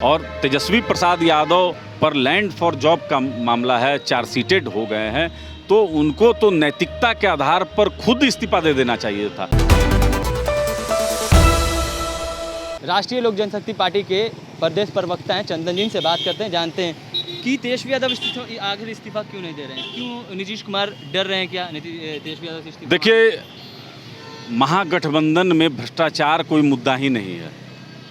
और तेजस्वी प्रसाद यादव पर land for job का मामला है, चार्जशीटेड हो गए हैं, तो उनको तो नैतिकता के आधार पर खुद इस्तीफा दे देना चाहिए था। राष्ट्रीय लोक जनशक्ति पार्टी के प्रदेश प्रवक्ता हैं चंदन जी से बात करते हैं, जानते हैं कि तेजस्वी यादव आखिर इस्तीफा क्यों नहीं दे रहे हैं, क्यों नीतीश कुमार डर रहे हैं, क्या तेजस्वी यादव से इस्तीफा? देखिए, महागठबंधन में भ्रष्टाचार कोई मुद्दा ही नहीं है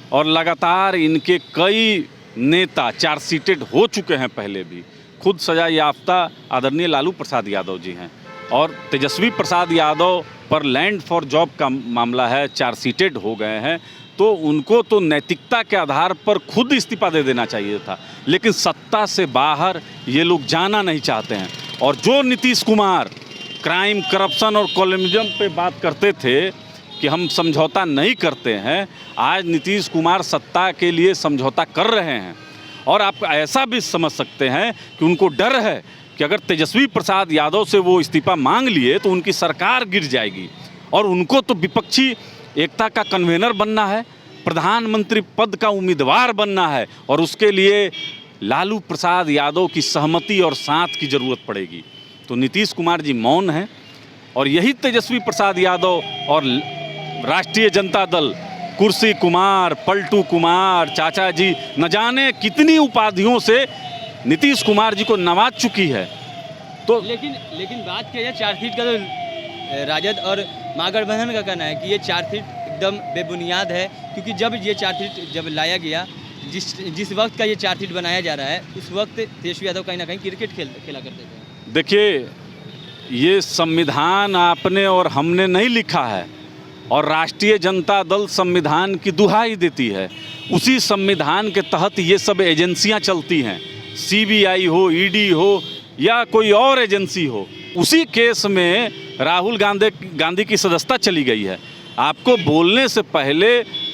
और लगातार इनके कई नेता चार्जशीटेड हो चुके हैं। पहले भी खुद सजा याफ्ता आदरणीय लालू प्रसाद यादव जी हैं और तेजस्वी प्रसाद यादव पर लैंड फॉर जॉब का मामला है, चार्जशीटेड हो गए हैं, तो उनको तो नैतिकता के आधार पर खुद इस्तीफा दे देना चाहिए था। लेकिन सत्ता से बाहर ये लोग जाना नहीं चाहते हैं। और जो नीतीश कुमार क्राइम, करप्शन और कॉलोनिज्म पे बात करते थे कि हम समझौता नहीं करते हैं, आज नीतीश कुमार सत्ता के लिए समझौता कर रहे हैं। और आप ऐसा भी समझ सकते हैं कि उनको डर है कि अगर तेजस्वी प्रसाद यादव से वो इस्तीफा मांग लिए तो उनकी सरकार गिर जाएगी और उनको तो विपक्षी एकता का कन्वेनर बनना है, प्रधानमंत्री पद का उम्मीदवार बनना है और उसके लिए लालू प्रसाद यादव की सहमति और साथ की ज़रूरत पड़ेगी। तो नीतीश कुमार जी मौन हैं और यही तेजस्वी प्रसाद यादव और राष्ट्रीय जनता दल कुर्सी कुमार, पलटू कुमार, चाचा जी, न जाने कितनी उपाधियों से नीतीश कुमार जी को नवाज चुकी है। तो लेकिन बात क्या है, चार्जशीट का तो राजद और महागठबंधन का कहना है कि ये चार्जशीट एकदम बेबुनियाद है, क्योंकि जब ये चार्जशीट जब लाया गया, जिस वक्त का ये चार्जशीट बनाया जा रहा है, उस वक्त तेजस्वी यादव कहीं ना कहीं क्रिकेट खेला करते थे। देखिए, ये संविधान आपने और हमने नहीं लिखा है और राष्ट्रीय जनता दल संविधान की दुहाई देती है। उसी संविधान के तहत ये सब एजेंसियां चलती हैं, सीबीआई हो, ईडी हो या कोई और एजेंसी हो। उसी केस में राहुल गांधी की सदस्यता चली गई है। आपको बोलने से पहले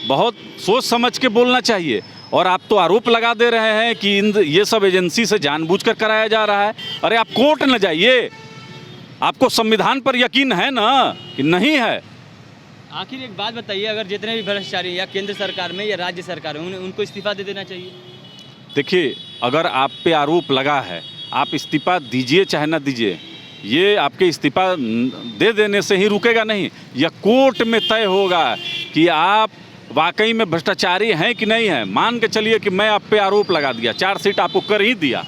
बहुत सोच समझ के बोलना चाहिए। और आप तो आरोप लगा दे रहे हैं कि ये सब एजेंसी से जानबूझकर कराया जा रहा है। अरे आप कोर्ट न जाइए, आपको संविधान पर यकीन है ना कि नहीं है? आखिर एक बात बताइए, अगर जितने भी भ्रष्टाचारी या केंद्र सरकार में या राज्य सरकार में, उनको इस्तीफा दे देना चाहिए? देखिए, अगर आप पे आरोप लगा है, आप इस्तीफा दीजिए चाहे ना दीजिए, ये आपके इस्तीफा दे देने से ही रुकेगा नहीं। यह कोर्ट में तय होगा कि आप वाकई में भ्रष्टाचारी हैं कि नहीं हैं। मान के चलिए कि मैं आप पे आरोप लगा दिया, चार्जशीट आपको कर ही दिया,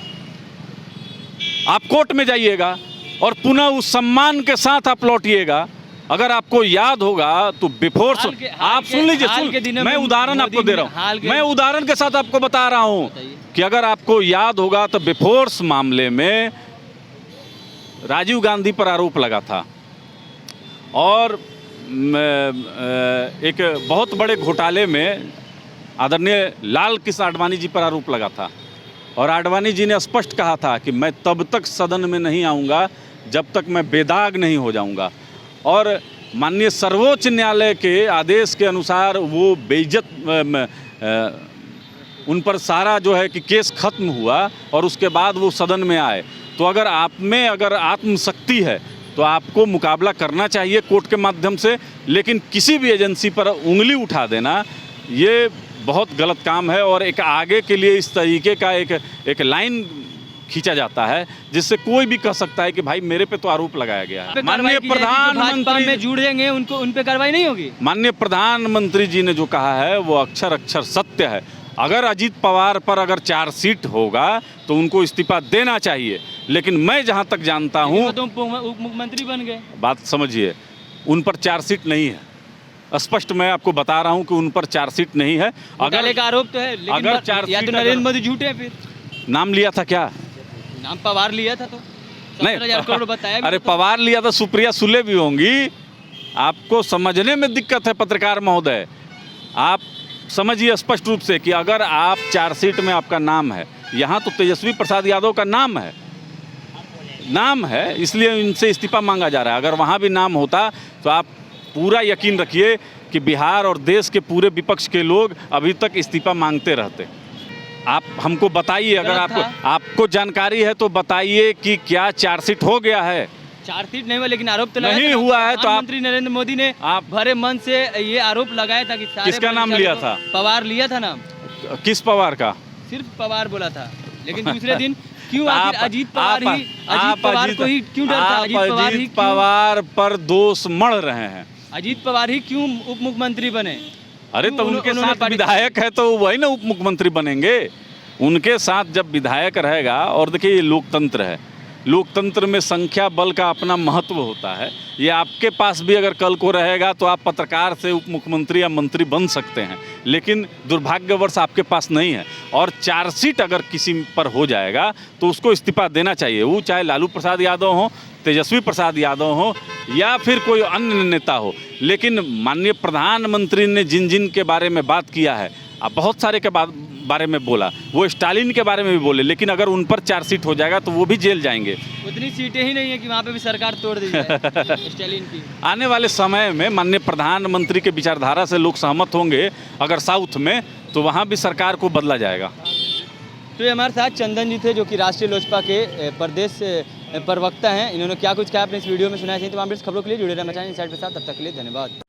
आप कोर्ट में जाइएगा और पुनः उस सम्मान के साथ आप लौटिएगा। अगर आपको याद होगा तो बिफोर आप सुन लीजिए, मैं उदाहरण आपको दे रहा हूँ, मैं उदाहरण के साथ आपको बता रहा हूँ कि अगर आपको याद होगा तो बिफोर्स मामले में राजीव गांधी पर आरोप लगा था और एक बहुत बड़े घोटाले में आदरणीय लाल कृष्ण आडवाणी जी पर आरोप लगा था और आडवाणी जी ने स्पष्ट कहा था कि मैं तब तक सदन में नहीं आऊँगा जब तक मैं बेदाग नहीं हो जाऊँगा। और माननीय सर्वोच्च न्यायालय के आदेश के अनुसार वो बेइज्जत उन पर सारा जो है कि केस खत्म हुआ और उसके बाद वो सदन में आए। तो अगर आप में अगर आत्मशक्ति है तो आपको मुकाबला करना चाहिए कोर्ट के माध्यम से, लेकिन किसी भी एजेंसी पर उंगली उठा देना ये बहुत गलत काम है। और एक आगे के लिए इस तरीके का एक लाइन खींचा जाता है जिससे कोई भी कह सकता है कि भाई मेरे पे तो आरोप लगाया गया है। माननीय प्रधानमंत्री में जुड़ जाएंगे, उन पे कार्रवाई नहीं होगी। माननीय प्रधानमंत्री जी ने जो कहा है वो अक्षर अक्षर सत्य है। अगर अजीत पवार पर अगर चार्जशीट होगा तो उनको इस्तीफा देना चाहिए, लेकिन मैं जहां तक जानता हूं, तो उप मुख्यमंत्री बन गए। बात समझिए, उन पर चार्जशीट नहीं है। स्पष्ट मैं आपको बता रहा हूं कि उन पर चार्जशीट नहीं है। अगर एक आरोप तो है, लेकिन अगर चार्जशीट, या तो नरेंद्र मोदी झूठे हैं, फिर नाम लिया था क्या? नाम पवार लिया था तो नहीं बताया। अरे पवार लिया तो सुप्रिया सुले भी होंगी। आपको समझने में दिक्कत है पत्रकार महोदय। आप समझिए स्पष्ट रूप से कि अगर आप चार्जशीट में आपका नाम है, यहाँ तो तेजस्वी प्रसाद यादव का नाम है, इसलिए इनसे इस्तीफा मांगा जा रहा है। अगर वहाँ भी नाम होता तो आप पूरा यकीन रखिए कि बिहार और देश के पूरे विपक्ष के लोग अभी तक इस्तीफा मांगते रहते। आप हमको बताइए, अगर आपको जानकारी है तो बताइए कि क्या चार्जशीट हो गया है? चार्जशीट नहीं हुआ, लेकिन आरोप तो नहीं हुआ है। तो प्रधानमंत्री नरेंद्र मोदी ने आप भरे मन से ये आरोप लगाया था कि किसका नाम लिया था? पवार लिया था नाम। किस पवार का? सिर्फ पवार बोला था, लेकिन दूसरे दिन क्यों आप- आखिर अजीत पवार आप- ही अजीत पवार को ही क्यों डरता? आप अजीत पवार ही अजीत क्यों पवार पर दोष मढ़ रहे हैं। अजीत पवार ही क्यों उप मुख्यमंत्री बने? अरे तो क्यों उनके उन्होंने साथ पार्टी- विधायक है तो वही ना उप मुख्यमंत्री बनेंगे। उनके साथ जब विधायक रहेगा, और देखिए ये लोकतंत्र है, लोकतंत्र में संख्या बल का अपना महत्व होता है। ये आपके पास भी अगर कल को रहेगा तो आप पत्रकार से उप मुख्यमंत्री या मंत्री बन सकते हैं, लेकिन दुर्भाग्यवश आपके पास नहीं है। और चार्जशीट अगर किसी पर हो जाएगा तो उसको इस्तीफा देना चाहिए, वो चाहे लालू प्रसाद यादव हो, तेजस्वी प्रसाद यादव हो या फिर कोई अन्य नेता हो। लेकिन माननीय प्रधानमंत्री ने जिन जिन के बारे में बात किया है, अब बहुत सारे के बारे में बोला, वो स्टालिन के बारे में भी बोले, लेकिन अगर उन पर चार्जशीट हो जाएगा तो वो भी जेल जाएंगे। उतनी सीटें ही नहीं है कि वहाँ पे भी सरकार तोड़ दी जाए स्टालिन की। आने वाले समय में माननीय प्रधानमंत्री के विचारधारा से लोग सहमत होंगे अगर साउथ में, तो वहाँ भी सरकार को बदला जाएगा। तो ये हमारे साथ चंदन जी थे, जो कि राष्ट्रीय लोजपा के प्रदेश प्रवक्ता हैं। इन्होंने क्या कुछ कहा आपने इस वीडियो में सुना है। तो वहाँ खबरों के लिए जुड़े रहना चाहिए इनसाइड के साथ। तब तक के लिए धन्यवाद।